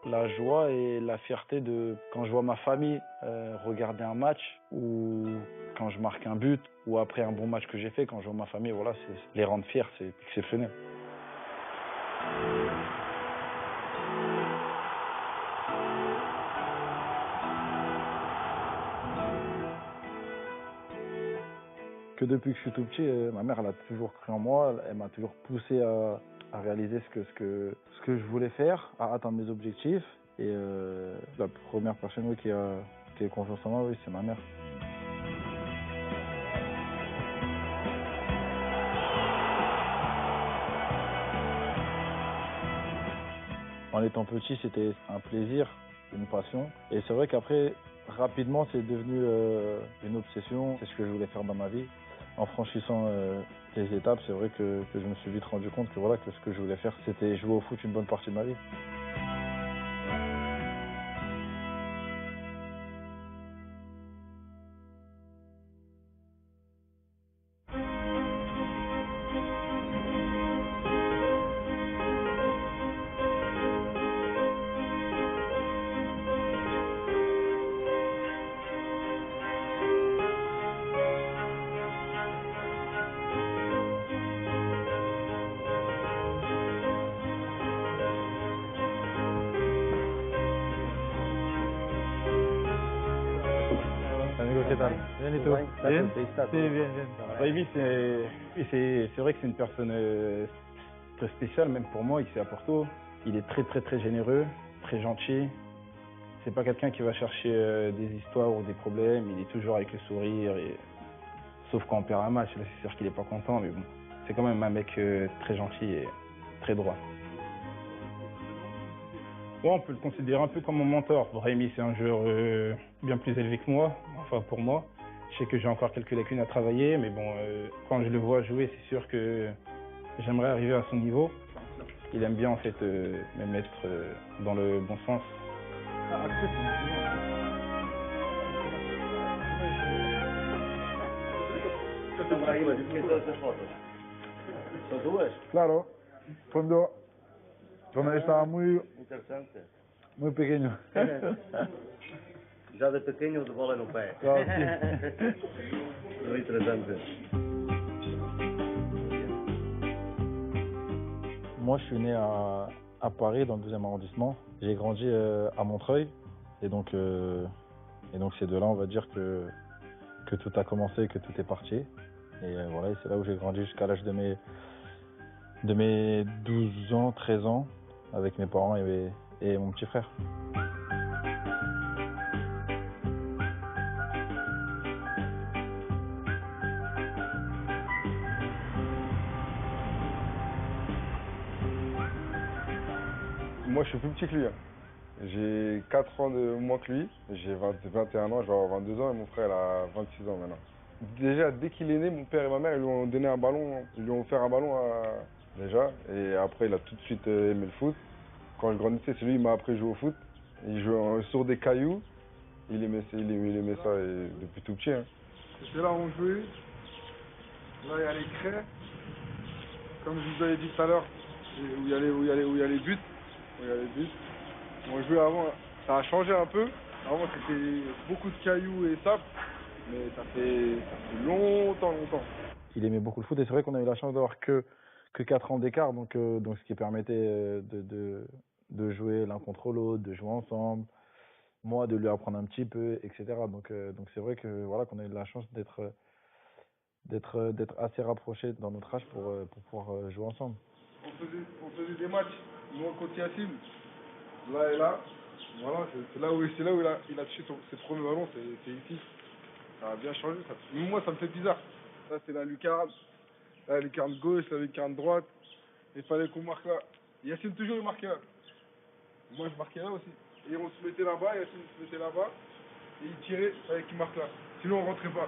La joie et la fierté de quand je vois ma famille regarder un match ou quand je marque un but ou après un bon match que j'ai fait, quand je vois ma famille, voilà, c'est les rendre fiers, c'est exceptionnel. Que depuis que je suis tout petit, ma mère elle a toujours cru en moi, elle m'a toujours poussé à réaliser ce que je voulais faire, à atteindre mes objectifs. Et la première personne oui, qui a confiance en moi, oui, c'est ma mère. En étant petit, c'était un plaisir, une passion. Et c'est vrai qu'après, rapidement, c'est devenu une obsession. C'est ce que je voulais faire dans ma vie. En franchissant les étapes, c'est vrai que je me suis vite rendu compte que voilà que ce que je voulais faire, c'était jouer au foot une bonne partie de ma vie. Amigo, ¿qué tal? Bien, ¿y tú? Bien. Sí, bien, bien. Brahimi, c'est vrai que c'est une personne très spéciale, même pour moi, ici à Porto. Il est très généreux, très gentil. C'est pas quelqu'un qui va chercher des histoires ou des problèmes. Il est toujours avec le sourire. Sauf quand on perd un match, là c'est sûr qu'il est pas content, mais bon. C'est quand même un mec très gentil et très droit. Ouais, on peut le considérer un peu comme mon mentor. Brahimi, c'est un joueur bien plus élevé que moi, enfin pour moi. Je sais que j'ai encore quelques lacunes à travailler, mais bon, quand je le vois jouer, c'est sûr que j'aimerais arriver à son niveau. Il aime bien en fait me mettre dans le bon sens. Claro, cuando estaba muy pequeño. Já de pequeno de bola no pé. Muy interesante. Moi, je suis né à Paris, dans le 12e arrondissement. J'ai grandi à Montreuil. Et donc c'est de là, on va dire, que tout a commencé, que tout est parti. Et voilà, et c'est là où j'ai grandi jusqu'à l'âge de mes 12 ans, 13 ans, avec mes parents et mon petit frère. Moi, je suis plus petit que lui. J'ai 4 ans de moins que lui. J'ai 21 ans, je vais avoir 22 ans et mon frère il a 26 ans maintenant. Déjà, dès qu'il est né, mon père et ma mère ils lui ont donné un ballon, ils lui ont offert un ballon déjà. Et après, il a tout de suite aimé le foot. Quand je grandissais, c'est lui qui m'a appris à jouer au foot. Il jouait sur des cailloux. Il aimait ça et depuis tout petit. Hein. C'est là où on jouait. Là, il y a les craies. Comme je vous avais dit tout à l'heure, où il y a les buts. On jouait avant, ça a changé un peu. Avant, c'était beaucoup de cailloux et sable. Mais ça fait longtemps. Il aimait beaucoup le foot et c'est vrai qu'on a eu la chance d'avoir que 4 ans d'écart, donc ce qui permettait de jouer l'un contre l'autre, de jouer ensemble, moi de lui apprendre un petit peu, etc. Donc c'est vrai que voilà qu'on a eu la chance d'être assez rapprochés dans notre âge pour pouvoir jouer ensemble. On faisait des matchs, moi contre Yacine, là et là. Voilà, c'est là où il a touché ses premiers ballons, c'est ici. Ça a bien changé. Moi, ça me fait bizarre. Ça, c'est la lucarne. La lucarne gauche, la lucarne droite. Il fallait qu'on marque là. Yacine, toujours, il marquait là. Moi, je marquais là aussi. Et on se mettait là-bas, Yacine se mettait là-bas. Et il tirait, il fallait qu'il marque là. Sinon, on rentrait pas.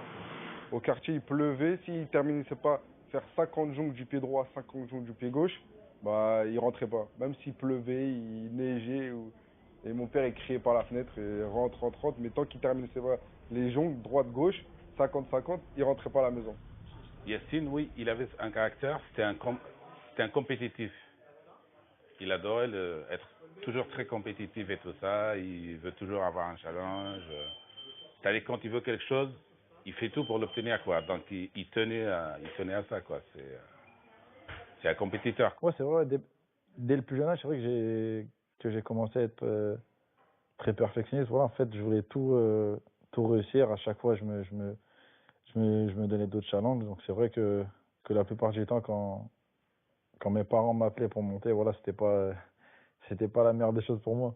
Au quartier, il pleuvait. S'il terminait pas faire 50 jongles du pied droit, 50 jongles du pied gauche, bah, il rentrait pas. Même s'il pleuvait, il neigeait. Et mon père, il criait par la fenêtre, et rentre. Mais tant qu'il terminait pas les jongles, droite-gauche, 50-50, il rentrait pas à la maison. Yacine, oui, il avait un caractère, c'était un compétitif. Il adorait être toujours très compétitif et tout ça. Il veut toujours avoir un challenge. C'est-à-dire quand il veut quelque chose, il fait tout pour l'obtenir, quoi. Donc il tenait à ça, quoi. C'est un compétiteur. Ouais, c'est vrai. Dès le plus jeune âge, c'est vrai que j'ai commencé à être très perfectionniste. Voilà, en fait, je voulais tout réussir. À chaque fois, je me donnais d'autres challenges. Donc c'est vrai que la plupart du temps, quand mes parents m'appelaient pour monter, voilà, c'était pas la meilleure des choses pour moi.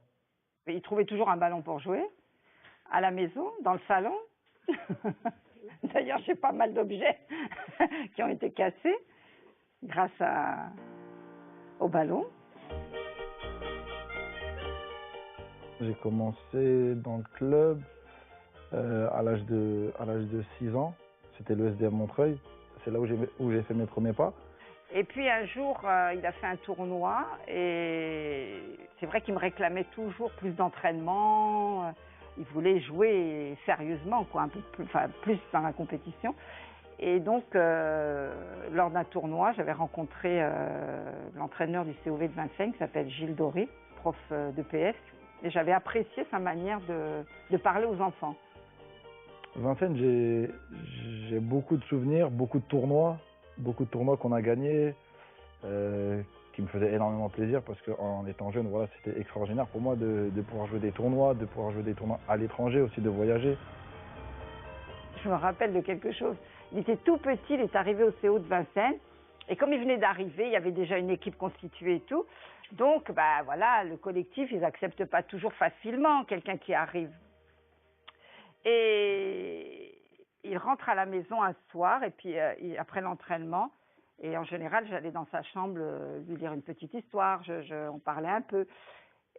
Il trouvait toujours un ballon pour jouer, à la maison, dans le salon. D'ailleurs, j'ai pas mal d'objets qui ont été cassés grâce au ballon. J'ai commencé dans le club à l'âge de 6 ans. C'était le SDM Montreuil. C'est là où j'ai fait mes premiers pas. Et puis un jour, il a fait un tournoi et c'est vrai qu'il me réclamait toujours plus d'entraînement. Il voulait jouer sérieusement, quoi, un peu plus dans la compétition. Et donc, lors d'un tournoi, j'avais rencontré l'entraîneur du COV de Vincennes qui s'appelle Gilles Doré, prof de PS. Et j'avais apprécié sa manière de parler aux enfants. Vincennes, j'ai beaucoup de souvenirs, beaucoup de tournois qu'on a gagnés, qui me faisaient énormément plaisir parce qu'en étant jeune, voilà, c'était extraordinaire pour moi de pouvoir jouer des tournois, à l'étranger aussi, de voyager. Je me rappelle de quelque chose. Il était tout petit, il est arrivé au CO de Vincennes. Et comme il venait d'arriver, il y avait déjà une équipe constituée et tout. Donc, bah voilà, le collectif, ils n'acceptent pas toujours facilement quelqu'un qui arrive. Et il rentre à la maison un soir, et puis après l'entraînement, et en général, j'allais dans sa chambre lui lire une petite histoire, on parlait un peu.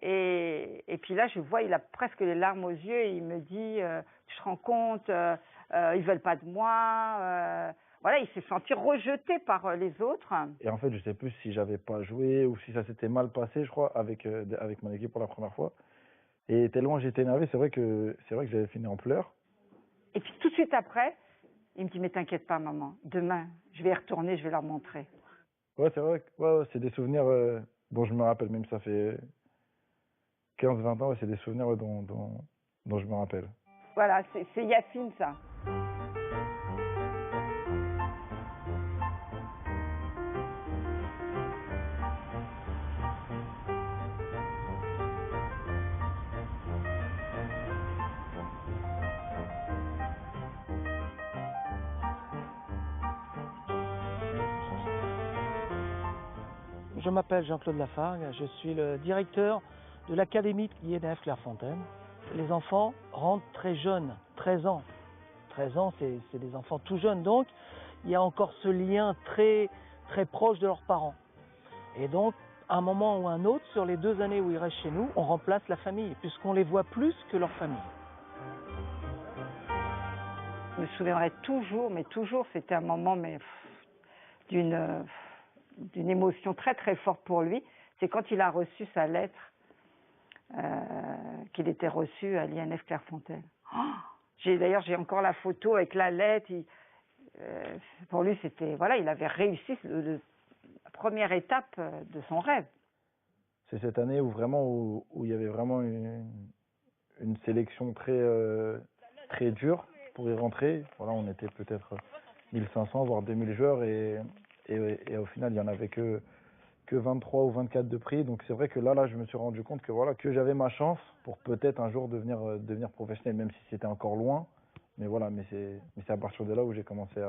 Et puis là, je vois, il a presque les larmes aux yeux, et il me dit, tu te rends compte, ils veulent pas de moi. Voilà, il s'est senti rejeté par les autres. Et en fait, je sais plus si j'avais pas joué ou si ça s'était mal passé, je crois, avec mon équipe pour la première fois. Et tellement j'étais énervé, c'est vrai que j'avais fini en pleurs. Et puis tout de suite après, il me dit, mais t'inquiète pas, maman, demain, je vais y retourner, je vais leur montrer. Ouais, c'est vrai, ouais, c'est des souvenirs dont je me rappelle, même ça fait 15-20 ans, ouais, c'est des souvenirs dont je me rappelle. Voilà, c'est Yacine, ça. Je m'appelle Jean-Claude Lafargue, je suis le directeur de l'académie de l'INF Clairefontaine. Les enfants rentrent très jeunes, 13 ans. 13 ans, c'est des enfants tout jeunes, donc il y a encore ce lien très, très proche de leurs parents. Et donc, à un moment ou un autre, sur les 2 années où ils restent chez nous, on remplace la famille, puisqu'on les voit plus que leur famille. Je me souviendrai toujours, mais toujours, c'était un moment d'une émotion très très forte pour lui. C'est quand il a reçu sa lettre, qu'il était reçu à l'INF Clairefontaine. D'ailleurs, j'ai encore la photo avec la lettre. Pour lui, c'était, voilà, il avait réussi la première étape de son rêve. C'est cette année où il y avait vraiment une sélection très dure pour y rentrer. Voilà, on était peut-être 1500 voire 2000 joueurs et au final il y en avait que 23 ou 24 de pris. Donc c'est vrai que là je me suis rendu compte que voilà, que j'avais ma chance pour peut-être un jour devenir professionnel, même si c'était encore loin. Mais voilà, mais c'est à partir de là où j'ai commencé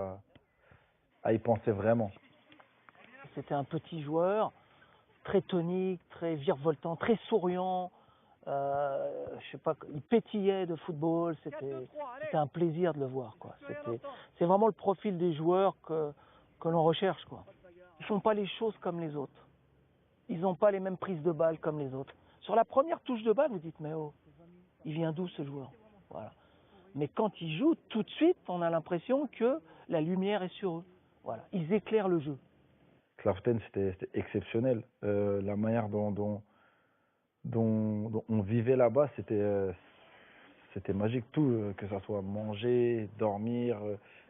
à y penser vraiment. C'était un petit joueur, très tonique, très virevoltant, très souriant. Je sais pas, il pétillait de football, c'était un plaisir de le voir, quoi. C'est vraiment le profil des joueurs que l'on recherche, quoi. Ils font pas les choses comme les autres. Ils n'ont pas les mêmes prises de balles comme les autres. Sur la première touche de balle, vous dites, mais oh, il vient d'où ce joueur? Voilà. Mais quand ils jouent, tout de suite, on a l'impression que la lumière est sur eux. Voilà. Ils éclairent le jeu. Clairefontaine, c'était exceptionnel. La manière dont on vivait là-bas, c'était magique. Tout, que ça soit manger, dormir,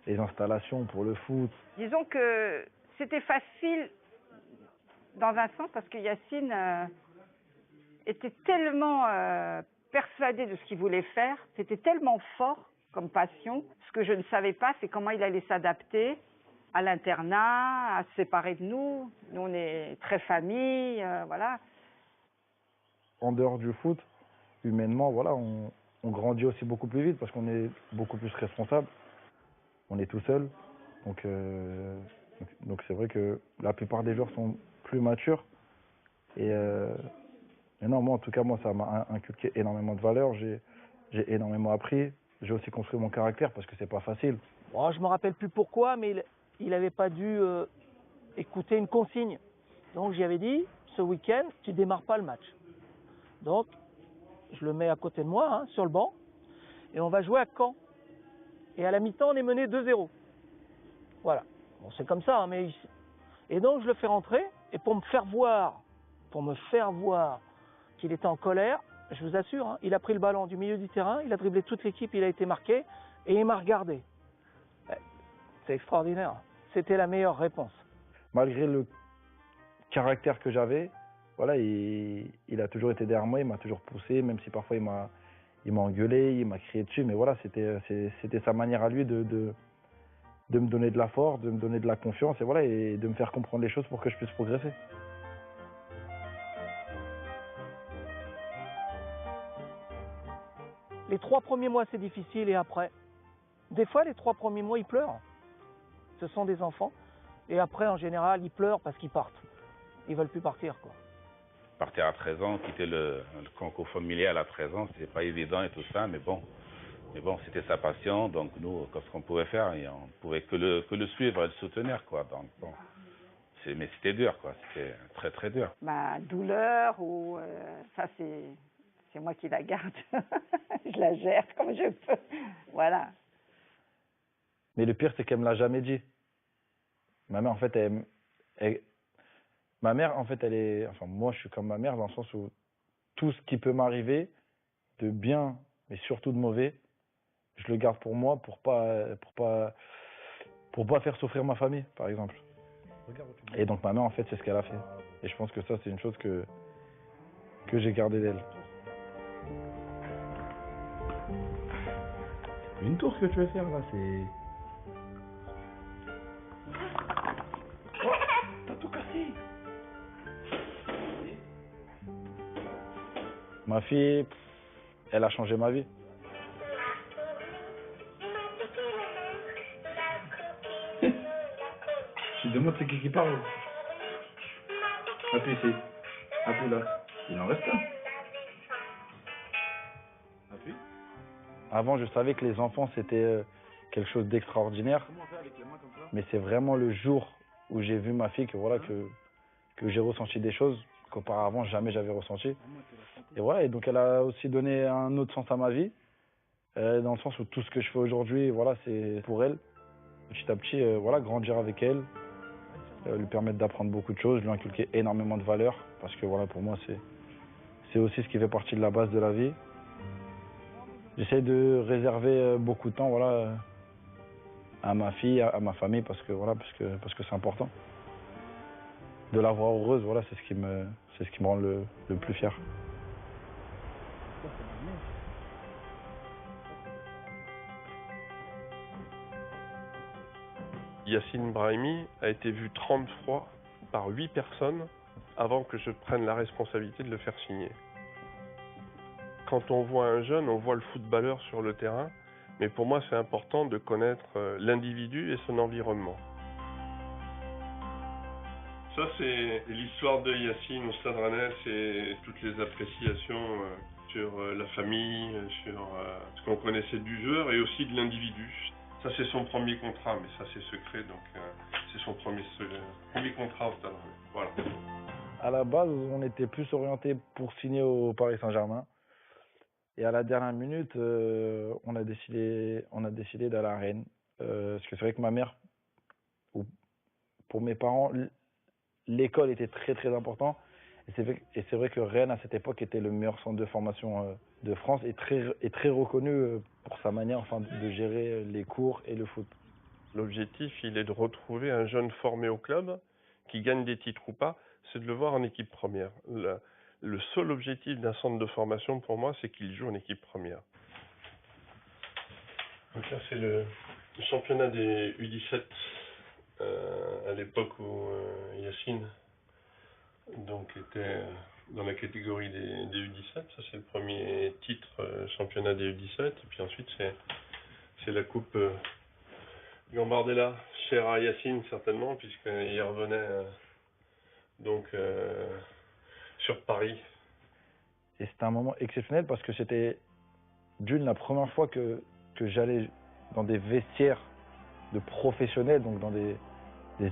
les installations pour le foot. Disons que c'était facile dans un sens parce que Yacine était tellement persuadé de ce qu'il voulait faire, c'était tellement fort comme passion. Ce que je ne savais pas, c'est comment il allait s'adapter à l'internat, à se séparer de nous. Nous, on est très famille, voilà. En dehors du foot, humainement, voilà, on grandit aussi beaucoup plus vite parce qu'on est beaucoup plus responsable. On est tout seul. Donc c'est vrai que la plupart des joueurs sont plus matures. Et non, moi en tout cas, moi ça m'a inculqué énormément de valeurs. J'ai énormément appris. J'ai aussi construit mon caractère parce que c'est pas facile. Bon, je me rappelle plus pourquoi, mais il n'avait pas dû écouter une consigne. Donc j'y avais dit, ce week-end, tu démarres pas le match. Donc, je le mets à côté de moi, hein, sur le banc, et on va jouer à Caen. Et à la mi-temps, on est mené 2-0. Voilà. Bon, c'est comme ça, hein, mais... Et donc, je le fais rentrer, et pour me faire voir qu'il était en colère, je vous assure, hein, il a pris le ballon du milieu du terrain, il a dribblé toute l'équipe, il a été marqué, et il m'a regardé. C'est extraordinaire. C'était la meilleure réponse. Malgré le caractère que j'avais, voilà, il a toujours été derrière moi, il m'a toujours poussé, même si parfois il m'a engueulé, il m'a crié dessus, mais voilà, c'était sa manière à lui de me donner de la force, de me donner de la confiance, et voilà, et de me faire comprendre les choses pour que je puisse progresser. Les 3 premiers mois, c'est difficile, et après, des fois, les 3 premiers mois, ils pleurent. Ce sont des enfants, et après, en général, ils pleurent parce qu'ils partent. Ils veulent plus partir, quoi. Partir à 13 ans, quitter le concours familial à 13 ans, c'est pas évident et tout ça, mais bon, c'était sa passion, donc nous, ce qu'on pouvait faire, et on pouvait que le suivre et le soutenir, quoi. Donc bon, mais c'était dur, quoi. C'était très très dur. Ma douleur ou ça c'est moi qui la garde. Je la gère comme je peux. Voilà. Mais le pire, c'est qu'elle me l'a jamais dit. Ma mère, en fait, ma mère, en fait, enfin, moi, je suis comme ma mère dans le sens où tout ce qui peut m'arriver, de bien, mais surtout de mauvais, je le garde pour moi, pour pas faire souffrir ma famille, par exemple. Et donc, ma mère, en fait, c'est ce qu'elle a fait. Et je pense que ça, c'est une chose que j'ai gardée d'elle. Une tour que tu veux faire, là, c'est... T'as tout cassé. Ma fille, elle a changé ma vie. Tu te demandes c'est qui parle. Appuie ici. Appuie là. Il en reste un. Appuie. Avant, je savais que les enfants, c'était quelque chose d'extraordinaire. Mais c'est vraiment le jour où j'ai vu ma fille que voilà que j'ai ressenti des choses qu'auparavant jamais j'avais ressenti. Et voilà, et donc elle a aussi donné un autre sens à ma vie, dans le sens où tout ce que je fais aujourd'hui, voilà, c'est pour elle. Petit à petit, voilà, grandir avec elle, lui permettre d'apprendre beaucoup de choses, lui inculquer énormément de valeurs, parce que voilà, pour moi, c'est aussi ce qui fait partie de la base de la vie. J'essaie de réserver beaucoup de temps, voilà, à ma fille, à ma famille, parce que voilà, parce que c'est important. De la voir heureuse, voilà, c'est ce qui me rend le plus fier. Yacine Brahimi a été vu 30 fois par 8 personnes avant que je prenne la responsabilité de le faire signer. Quand on voit un jeune, on voit le footballeur sur le terrain, mais pour moi c'est important de connaître l'individu et son environnement. Ça c'est l'histoire de Yacine au Stade Rennais, c'est toutes les appréciations sur la famille, sur ce qu'on connaissait du joueur et aussi de l'individu. Ça c'est son premier contrat, mais ça c'est secret, donc c'est son premier contrat au Stade Rennais. Voilà. À la base, on était plus orienté pour signer au Paris Saint-Germain. Et à la dernière minute, on a décidé d'aller à Rennes. Parce que c'est vrai que ma mère, ou pour mes parents, l'école était très très important. Et c'est vrai que Rennes, à cette époque, était le meilleur centre de formation de France et très reconnu pour sa manière enfin, de gérer les cours et le foot. L'objectif, il est de retrouver un jeune formé au club, qui gagne des titres ou pas, c'est de le voir en équipe première. Le seul objectif d'un centre de formation pour moi, c'est qu'il joue en équipe première. Donc là, c'est le championnat des U17 à l'époque où Yacine donc était dans la catégorie des U17. Ça, c'est le premier titre championnat des U17. Et puis ensuite, c'est la coupe Gambardella, chère à Yacine certainement, puisqu'il revenait donc sur Paris. Et c'était un moment exceptionnel parce que c'était d'une la première fois que j'allais dans des vestiaires de professionnels, donc dans des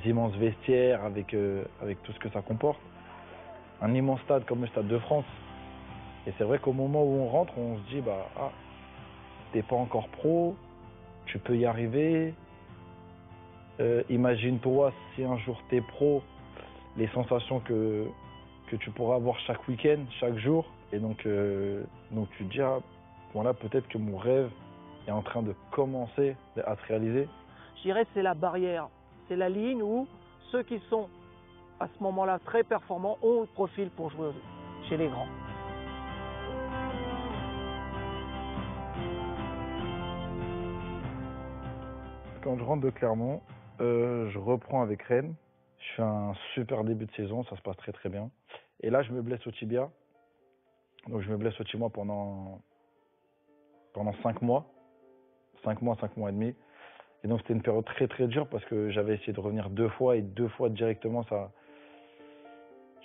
immenses vestiaires avec tout ce que ça comporte. Un immense stade comme le Stade de France. Et c'est vrai qu'au moment où on rentre, on se dit t'es pas encore pro, tu peux y arriver. Imagine-toi si un jour t'es pro, les sensations que tu pourras avoir chaque week-end, chaque jour. Et donc tu te dis, voilà, peut-être que mon rêve est en train de commencer à se réaliser. Je dirais que c'est la barrière, c'est la ligne où ceux qui sont à ce moment-là très performants ont le profil pour jouer chez les grands. Quand je rentre de Clermont, je reprends avec Rennes. Je fais un super début de saison, ça se passe très très bien. Et là, je me blesse au tibia. Donc je me blesse au tibia pendant 5 mois. 5 mois et demi. Et donc c'était une période très très dure parce que j'avais essayé de revenir 2 fois et 2 fois directement,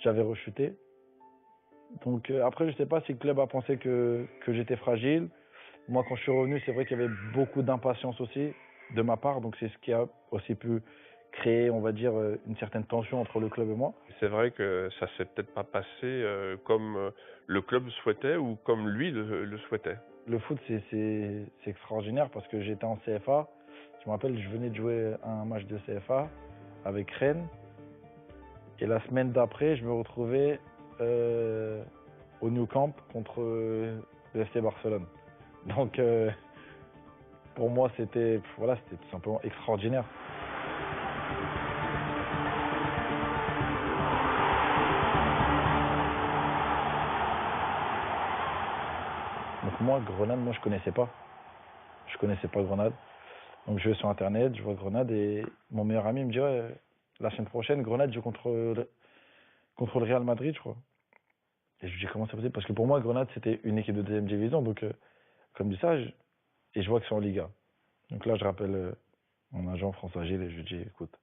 j'avais rechuté. Donc après, je sais pas si le club a pensé que j'étais fragile. Moi, quand je suis revenu, c'est vrai qu'il y avait beaucoup d'impatience aussi de ma part. Donc c'est ce qui a aussi pu créer, on va dire, une certaine tension entre le club et moi. C'est vrai que ça s'est peut-être pas passé comme le club souhaitait ou comme lui le souhaitait. Le foot, c'est extraordinaire parce que j'étais en CFA. Je me rappelle, je venais de jouer un match de CFA avec Rennes. Et la semaine d'après, je me retrouvais au Nou Camp contre le FC Barcelone. Donc, pour moi, c'était tout simplement extraordinaire. Donc moi, Grenade, je connaissais pas. Je connaissais pas Grenade. Donc je vais sur internet, je vois Grenade et mon meilleur ami me dit la semaine prochaine, Grenade joue contre le Real Madrid, je crois. Et je lui dis comment c'est possible parce que pour moi, Grenade c'était une équipe de deuxième division. Donc comme dit ça, et je vois que c'est en Liga. Donc là, je rappelle mon agent François Gilles et je lui dis écoute,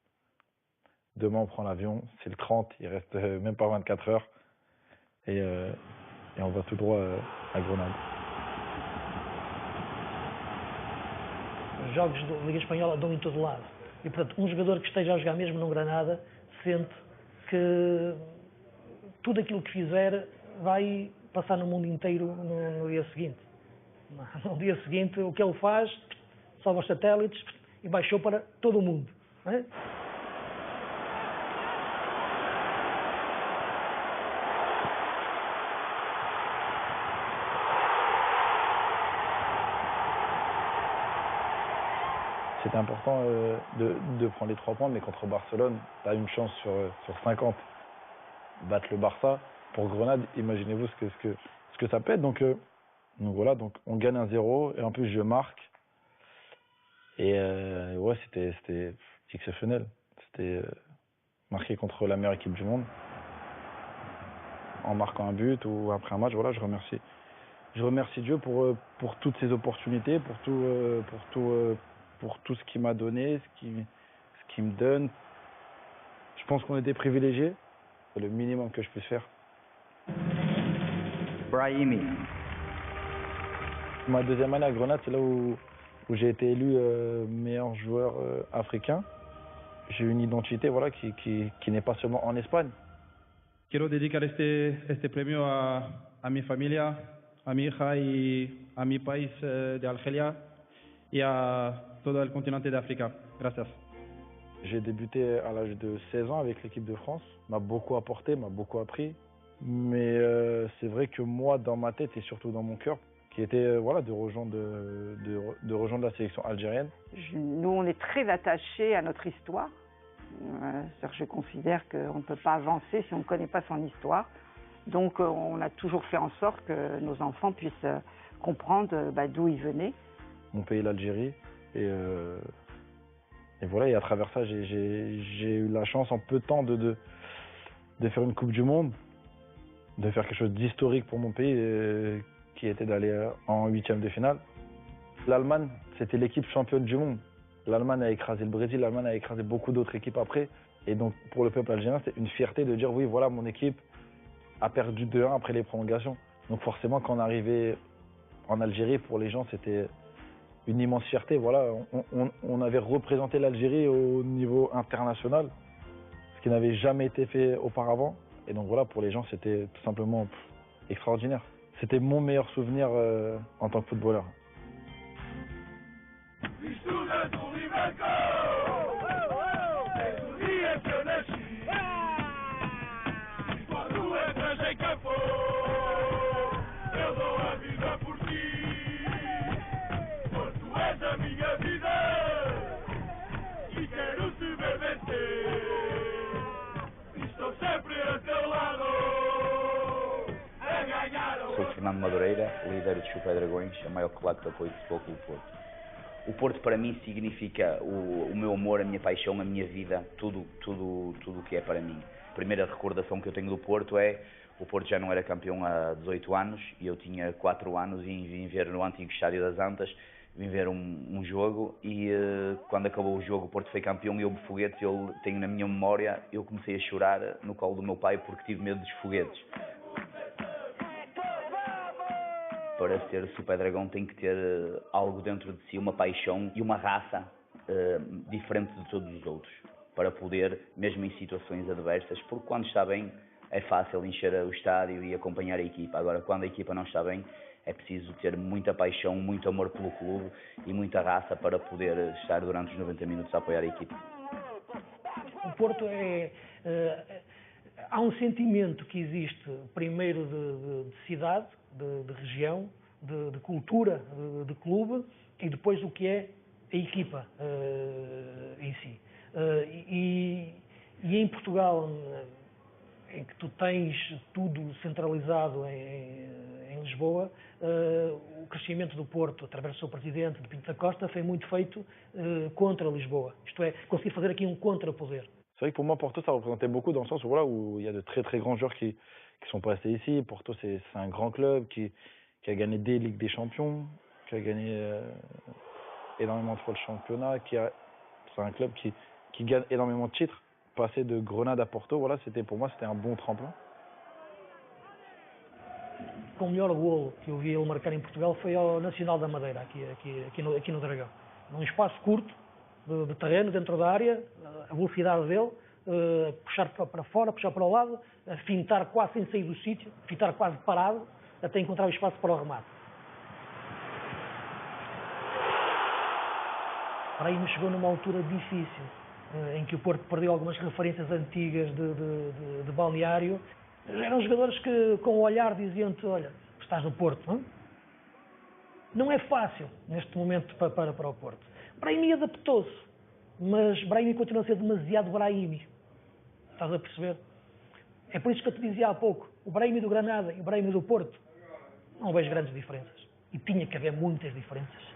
demain on prend l'avion, c'est le 30, il reste même pas 24 heures et on va tout droit à Grenade. Os jogos da Liga Espanhola dão em todo lado. E, portanto, jogador que esteja a jogar mesmo no Granada sente que tudo aquilo que fizer vai passar no mundo inteiro no dia seguinte. No dia seguinte, o que ele faz, salva os satélites e baixou para todo o mundo. Não é? C'était important de prendre les 3 points, mais contre Barcelone, tu as une chance sur 50 battre le Barça. Pour Grenade, imaginez-vous ce que ça peut être. Donc voilà, donc on gagne 1-0 et en plus je marque. Et ouais, c'était exceptionnel. C'était marqué contre la meilleure équipe du monde. En marquant un but ou après un match, voilà, je remercie Dieu pour toutes ces opportunités, pour tout ce qu'il m'a donné, ce qu'il me donne. Je pense qu'on était privilégiés. C'est le minimum que je puisse faire. Brahimi. Ma deuxième année à Grenade, c'est là où j'ai été élu meilleur joueur africain. J'ai une identité voilà, qui n'est pas seulement en Espagne. Quiero dedicar este premio a mi familia, a mi hija y a mi país de Argelia y a todo el continente de África. Gracias. J'ai débuté à l'âge de 16 ans avec l'équipe de France. M'a beaucoup apporté, m'a beaucoup appris. Mais c'est vrai que moi, dans ma tête et surtout dans mon cœur, qui était voilà, de rejoindre la sélection algérienne. Nous, on est très attachés à notre histoire. Je considère qu'on ne peut pas avancer si on ne connaît pas son histoire. Donc on a toujours fait en sorte que nos enfants puissent comprendre d'où ils venaient. Mon pays, l'Algérie. Et voilà, et à travers ça, j'ai eu la chance en peu de temps de faire une Coupe du Monde, de faire quelque chose d'historique pour mon pays, qui était d'aller en 8e de finale. L'Allemagne, c'était l'équipe championne du monde. L'Allemagne a écrasé le Brésil, l'Allemagne a écrasé beaucoup d'autres équipes après. Et donc, pour le peuple algérien, c'était une fierté de dire, oui, voilà, mon équipe a perdu 2-1 après les prolongations. Donc forcément, quand on arrivait en Algérie, pour les gens, c'était une immense fierté. Voilà, on avait représenté l'Algérie au niveau international, ce qui n'avait jamais été fait auparavant. Et donc voilà, pour les gens, c'était tout simplement extraordinaire. C'était mon meilleur souvenir en tant que footballeur. Sou Fernando Madureira, líder dos Super Dragões, a maior claque de apoio de futebol Clube Porto. O Porto para mim significa o meu amor, a minha paixão, a minha vida, tudo o que é para mim. A primeira recordação que eu tenho do Porto é o Porto já não era campeão há 18 anos e eu tinha 4 anos e vim ver no antigo Estádio das Antas, vim ver um jogo e quando acabou o jogo o Porto foi campeão e houve foguetes. Eu tenho na minha memória, eu comecei a chorar no colo do meu pai porque tive medo dos foguetes. Para ser Super Dragão tem que ter algo dentro de si, uma paixão e uma raça diferente de todos os outros, para poder, mesmo em situações adversas, porque quando está bem é fácil encher o estádio e acompanhar a equipa. Agora, quando a equipa não está bem, é preciso ter muita paixão, muito amor pelo clube e muita raça para poder estar durante os 90 minutos a apoiar a equipa. O Porto há um sentimento que existe, primeiro de cidade, de região, de cultura, de clube, e depois o que é a equipa em si. E em Portugal, em que tu tens tudo centralizado em Lisboa, o crescimento do Porto, através do seu presidente, de Pinto da Costa, foi muito feito contra Lisboa. Isto é, conseguir fazer aqui um contrapoder. C'est vrai que pour moi, Porto, ça représentait beaucoup dans le sens où, voilà, où il y a de très très grands joueurs qui sont passés ici. Porto, c'est un grand club qui a gagné des Ligues des Champions, qui a gagné énormément de fois le championnat, c'est un club qui gagne énormément de titres. Passer de Grenade à Porto, voilà, pour moi, c'était un bon tremplin. O melhor golo que eu vi ele marcar em Portugal foi ao Nacional da Madeira, aqui no Dragão. Num espaço curto de terreno, dentro da área, a velocidade dele, puxar para fora, puxar para o lado, fintar quase sem sair do sítio, fintar quase parado, até encontrar o espaço para o remate. Para aí me chegou numa altura difícil, em que o Porto perdeu algumas referências antigas de balneário. Eram jogadores que, com o olhar, diziam-te, olha, estás no Porto, não? Não é fácil, neste momento, para o Porto. Brahimi adaptou-se, mas Brahimi continua a ser demasiado Brahimi. Estás a perceber? É por isso que eu te dizia há pouco, o Brahimi do Granada e o Brahimi do Porto, não vejo grandes diferenças. E tinha que haver muitas diferenças.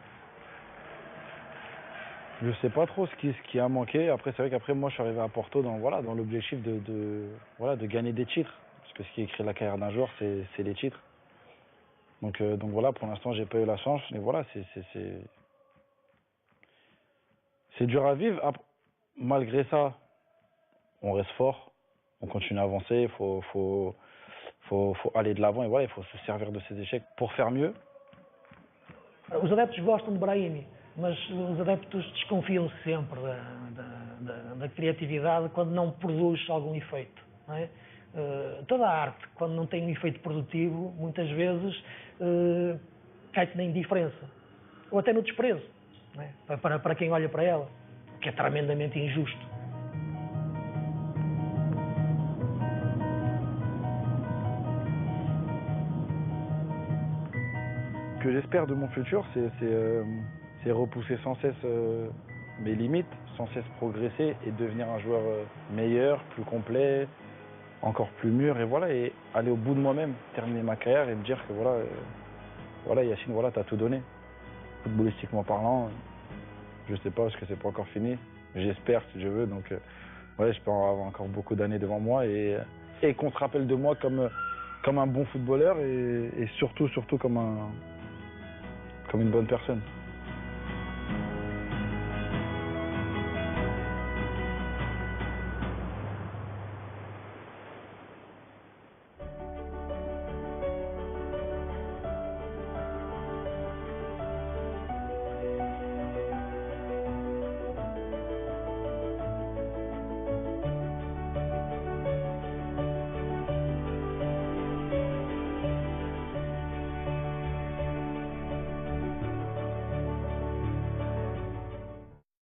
Je sais pas trop ce qui a manqué. Après, c'est vrai qu'après, moi, je suis arrivé à Porto dans l'objectif de gagner des titres. Parce que ce qui écrit la carrière d'un joueur, c'est les titres. Donc voilà, pour l'instant, j'ai pas eu la chance. Mais voilà, c'est dur à vivre. Malgré ça, on reste fort. On continue à avancer. Il faut aller de l'avant. Et voilà, il faut se servir de ces échecs pour faire mieux. Os adeptos gostam de Brahimi, mas os adeptos desconfiam sempre da criatividade quando não produz algum efeito. Não é? Toda a arte, quando não tem um efeito produtivo, muitas vezes cai-te na indiferença, ou até no desprezo, não é? para quem olha para ela, o que é tremendamente injusto. Ce que j'espère de mon futur, c'est repousser sans cesse mes limites, sans cesse progresser et devenir un joueur meilleur, plus complet, encore plus mûr, et voilà, et aller au bout de moi-même, terminer ma carrière et me dire que voilà Yacine, voilà, t'as tout donné. Footballistiquement parlant, je sais pas parce que c'est pas encore fini. J'espère si je veux, donc ouais, je peux avoir encore beaucoup d'années devant moi et qu'on se rappelle de moi comme un bon footballeur et surtout comme une bonne personne.